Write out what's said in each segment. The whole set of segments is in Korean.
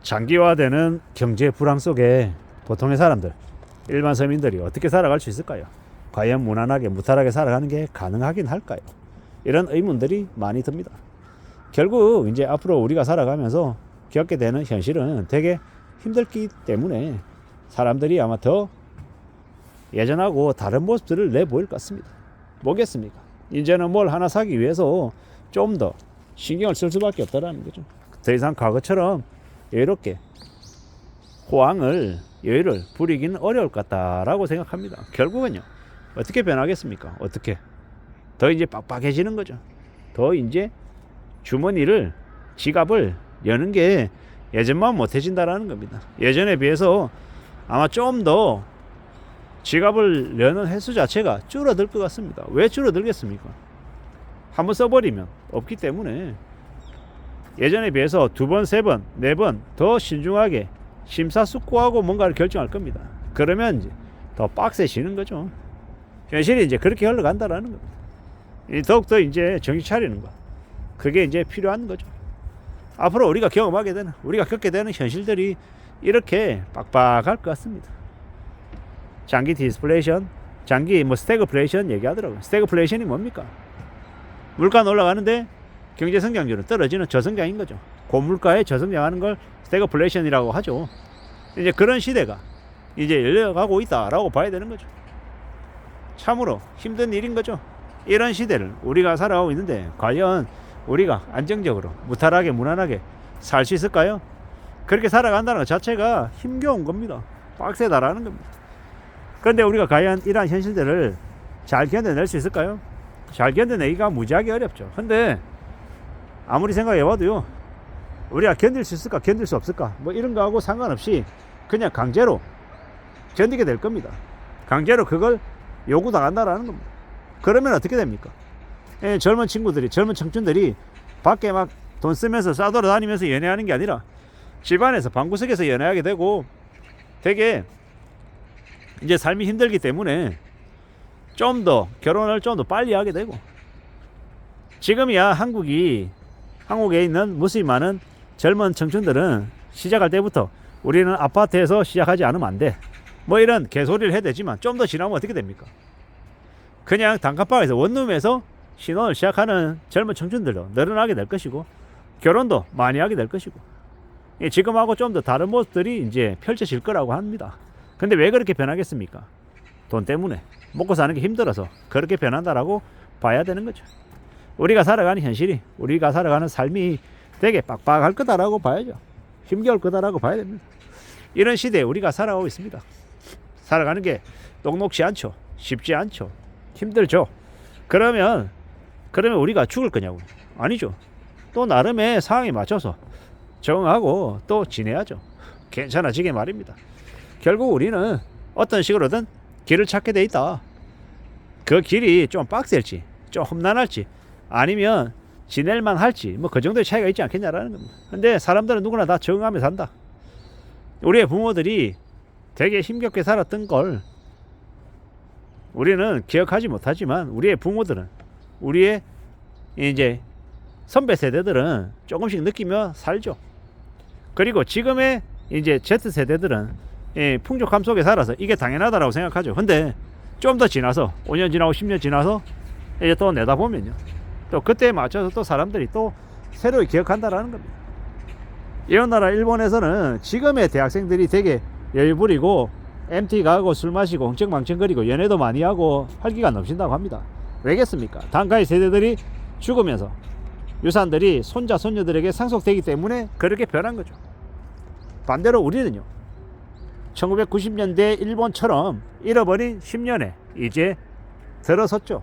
장기화되는 경제 불황 속에 보통의 사람들, 일반 서민들이 어떻게 살아갈 수 있을까요? 과연 무난하게 무탈하게 살아가는 게 가능하긴 할까요? 이런 의문들이 많이 듭니다. 결국 이제 앞으로 우리가 살아가면서 겪게 되는 현실은 되게 힘들기 때문에 사람들이 아마 더 예전하고 다른 모습들을 내보일 것 같습니다. 뭐겠습니까? 이제는 뭘 하나 사기 위해서 좀 더 신경을 쓸 수밖에 없다라는 거죠. 더 이상 과거처럼 여유롭게 여유를 부리기는 어려울 것 같다라고 생각합니다. 결국은요, 어떻게 변하겠습니까? 어떻게? 더 이제 빡빡해지는 거죠. 더 이제 주머니를, 지갑을 여는 게 예전만 못해진다라는 겁니다. 예전에 비해서 아마 좀 더 지갑을 여는 횟수 자체가 줄어들 것 같습니다. 왜 줄어들겠습니까? 한번 써버리면 없기 때문에 예전에 비해서 2번, 3번, 4번 더 신중하게 심사숙고하고 뭔가를 결정할 겁니다. 그러면 이제 더 빡세지는 거죠. 현실이 이제 그렇게 흘러간다라는 겁니다. 더욱더 이제 정신 차리는 거, 그게 이제 필요한 거죠. 앞으로 우리가 겪게 되는 현실들이 이렇게 빡빡할 것 같습니다. 장기 디스플레이션, 장기 스태그플레이션 얘기하더라고요. 스태그플레이션이 뭡니까? 물가는 올라가는데 경제 성장률은 떨어지는 저성장인 거죠. 고물가에 저성장하는 걸 스태그플레이션이라고 하죠. 이제 그런 시대가 이제 열려가고 있다라고 봐야 되는 거죠. 참으로 힘든 일인 거죠. 이런 시대를 우리가 살아가고 있는데 과연 우리가 안정적으로 무탈하게 무난하게 살 수 있을까요? 그렇게 살아간다는 것 자체가 힘겨운 겁니다. 빡세다라는 겁니다. 그런데 우리가 과연 이러한 현실들을 잘 견뎌낼 수 있을까요? 잘 견뎌내기가 무지하게 어렵죠. 근데 아무리 생각해봐도요, 우리가 견딜 수 있을까 견딜 수 없을까 뭐 이런 거하고 상관없이 그냥 강제로 견디게 될 겁니다. 강제로 그걸 요구당한다라는 겁니다. 그러면 어떻게 됩니까? 젊은 청춘들이 밖에 막 돈 쓰면서 싸돌아다니면서 연애하는 게 아니라 집안에서 방구석에서 연애하게 되고, 되게 이제 삶이 힘들기 때문에 좀 더 결혼을 좀 더 빨리 하게 되고, 지금이야 한국에 있는 무수히 많은 젊은 청춘들은 시작할 때부터 우리는 아파트에서 시작하지 않으면 안 돼, 뭐 이런 개소리를 해야 되지만, 좀 더 지나면 어떻게 됩니까? 그냥 단칸방에서 원룸에서 신혼을 시작하는 젊은 청춘들도 늘어나게 될 것이고, 결혼도 많이 하게 될 것이고, 지금하고 좀 더 다른 모습들이 이제 펼쳐질 거라고 합니다. 근데 왜 그렇게 변하겠습니까? 돈 때문에 먹고 사는 게 힘들어서 그렇게 변한다라고 봐야 되는 거죠. 우리가 살아가는 현실이, 우리가 살아가는 삶이 되게 빡빡할 거다라고 봐야죠. 힘겨울 거다라고 봐야 됩니다. 이런 시대에 우리가 살아가고 있습니다. 살아가는 게 녹록지 않죠. 쉽지 않죠. 힘들죠. 그러면 우리가 죽을 거냐고요? 아니죠. 또 나름의 상황에 맞춰서 적응하고 또 지내야죠. 괜찮아지게 말입니다. 결국 우리는 어떤 식으로든 길을 찾게 돼 있다. 그 길이 좀 빡셀지, 좀 험난할지, 아니면 지낼만 할지, 뭐 그 정도의 차이가 있지 않겠냐라는 겁니다. 근데 사람들은 누구나 다 적응하며 산다. 우리의 부모들이 되게 힘겹게 살았던 걸 우리는 기억하지 못하지만, 우리의 부모들은, 우리의 이제 선배 세대들은 조금씩 느끼며 살죠. 그리고 지금의 이제 Z세대들은 풍족함 속에 살아서 이게 당연하다라고 생각하죠. 근데 좀 더 지나서 5년 지나고 10년 지나서 이제 또 내다보면요, 또 그때에 맞춰서 또 사람들이 또 새로 기억한다라는 겁니다. 이런 나라 일본에서는 지금의 대학생들이 되게 여유 부리고 MT 가고 술 마시고 엉청망청거리고 연애도 많이 하고 활기가 넘친다고 합니다. 왜겠습니까? 단가의 세대들이 죽으면서 유산들이 손자 손녀들에게 상속되기 때문에 그렇게 변한 거죠. 반대로 우리는요, 1990년대 일본처럼 잃어버린 10년에 이제 들어섰죠.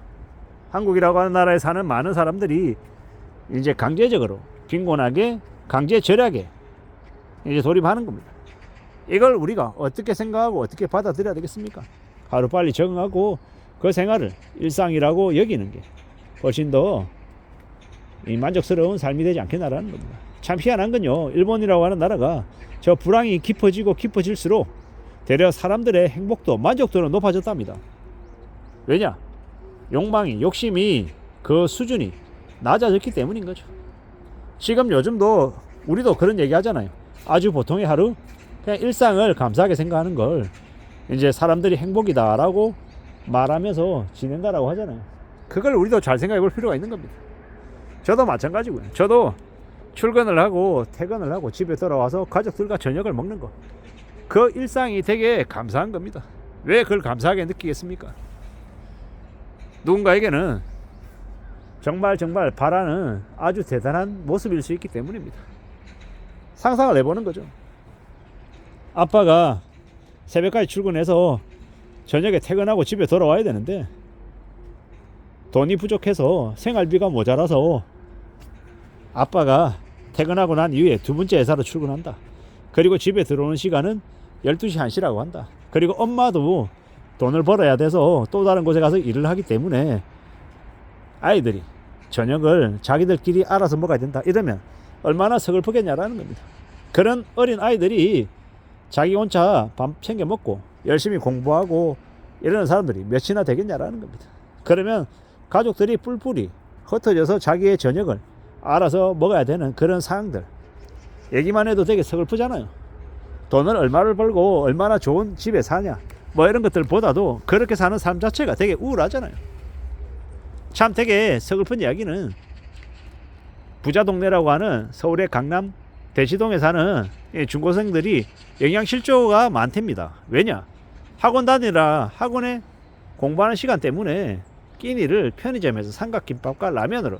한국이라고 하는 나라에 사는 많은 사람들이 이제 강제적으로 빈곤하게 강제 절약에 이제 돌입하는 겁니다. 이걸 우리가 어떻게 생각하고 어떻게 받아들여야 되겠습니까? 하루빨리 적응하고 그 생활을 일상이라고 여기는 게 훨씬 더 만족스러운 삶이 되지 않겠나라는 겁니다. 참 희한한 건요, 일본이라고 하는 나라가 저 불황이 깊어지고 깊어질수록 되려 사람들의 행복도 만족도는 높아졌답니다. 왜냐? 욕심이 그 수준이 낮아졌기 때문인 거죠. 지금 요즘도 우리도 그런 얘기 하잖아요. 아주 보통의 하루, 그냥 일상을 감사하게 생각하는 걸 이제 사람들이 행복이다라고 말하면서 지낸다라고 하잖아요. 그걸 우리도 잘 생각해 볼 필요가 있는 겁니다. 저도 마찬가지고요. 저도 출근을 하고 퇴근을 하고 집에 돌아와서 가족들과 저녁을 먹는 거, 그 일상이 되게 감사한 겁니다. 왜 그걸 감사하게 느끼겠습니까? 누군가에게는 정말 바라는 아주 대단한 모습일 수 있기 때문입니다. 상상을 해보는 거죠. 아빠가 새벽까지 출근해서 저녁에 퇴근하고 집에 돌아와야 되는데 돈이 부족해서 생활비가 모자라서 아빠가 퇴근하고 난 이후에 두 번째 회사로 출근한다. 그리고 집에 들어오는 시간은 12시 1시라고 한다. 그리고 엄마도 돈을 벌어야 돼서 또 다른 곳에 가서 일을 하기 때문에 아이들이 저녁을 자기들끼리 알아서 먹어야 된다. 이러면 얼마나 서글프겠냐라는 겁니다. 그런 어린 아이들이 자기 혼자 밥 챙겨 먹고 열심히 공부하고 이러는 사람들이 몇이나 되겠냐라는 겁니다. 그러면 가족들이 뿔뿔이 흩어져서 자기의 저녁을 알아서 먹어야 되는 그런 상황들, 얘기만 해도 되게 서글프잖아요. 돈을 얼마를 벌고 얼마나 좋은 집에 사냐, 뭐 이런 것들보다도 그렇게 사는 삶 자체가 되게 우울하잖아요. 참 되게 서글픈 이야기는 부자 동네라고 하는 서울의 강남 대치동에 사는 중고생들이 영양실조가 많답니다. 왜냐? 학원 다니라 학원에 공부하는 시간 때문에 끼니를 편의점에서 삼각김밥과 라면으로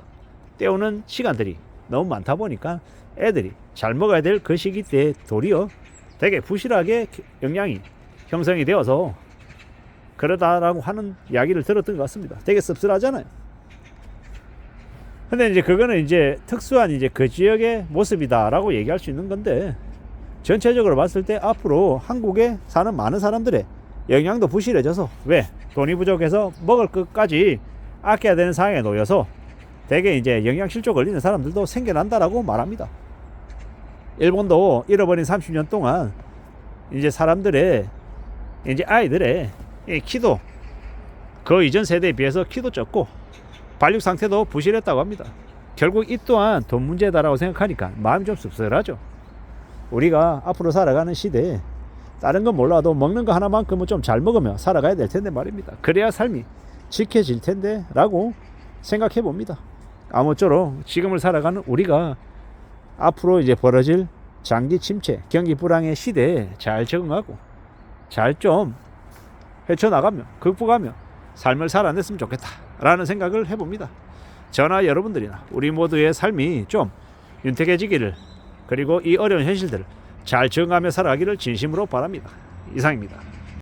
때우는 시간들이 너무 많다 보니까 애들이 잘 먹어야 될 그 시기 때 도리어 되게 부실하게 영양이 형성이 되어서 그러다라고 하는 이야기를 들었던 것 같습니다. 되게 씁쓸하잖아요. 근데 이제 그거는 이제 특수한 이제 그 지역의 모습이다라고 얘기할 수 있는 건데, 전체적으로 봤을 때 앞으로 한국에 사는 많은 사람들의 영양도 부실해져서, 왜? 돈이 부족해서 먹을 것까지 아껴야 되는 상황에 놓여서 되게 이제 영양실조 걸리는 사람들도 생겨난다라고 말합니다. 일본도 잃어버린 30년 동안 이제 사람들의 이제 아이들의 키도 그 이전 세대에 비해서 키도 적고 발육 상태도 부실했다고 합니다. 결국 이 또한 돈 문제다라고 생각하니까 마음이 좀 씁쓸하죠. 우리가 앞으로 살아가는 시대에 다른 건 몰라도 먹는 거 하나만큼은 좀 잘 먹으며 살아가야 될 텐데 말입니다. 그래야 삶이 지켜질 텐데 라고 생각해 봅니다. 아무쪼록 지금을 살아가는 우리가 앞으로 이제 벌어질 장기 침체, 경기 불황의 시대에 잘 적응하고 잘 좀 헤쳐나가며 극복하며 삶을 살아냈으면 좋겠다라는 생각을 해봅니다. 저나 여러분들이나 우리 모두의 삶이 좀 윤택해지기를, 그리고 이 어려운 현실들을 잘 적응하며 살아가기를 진심으로 바랍니다. 이상입니다.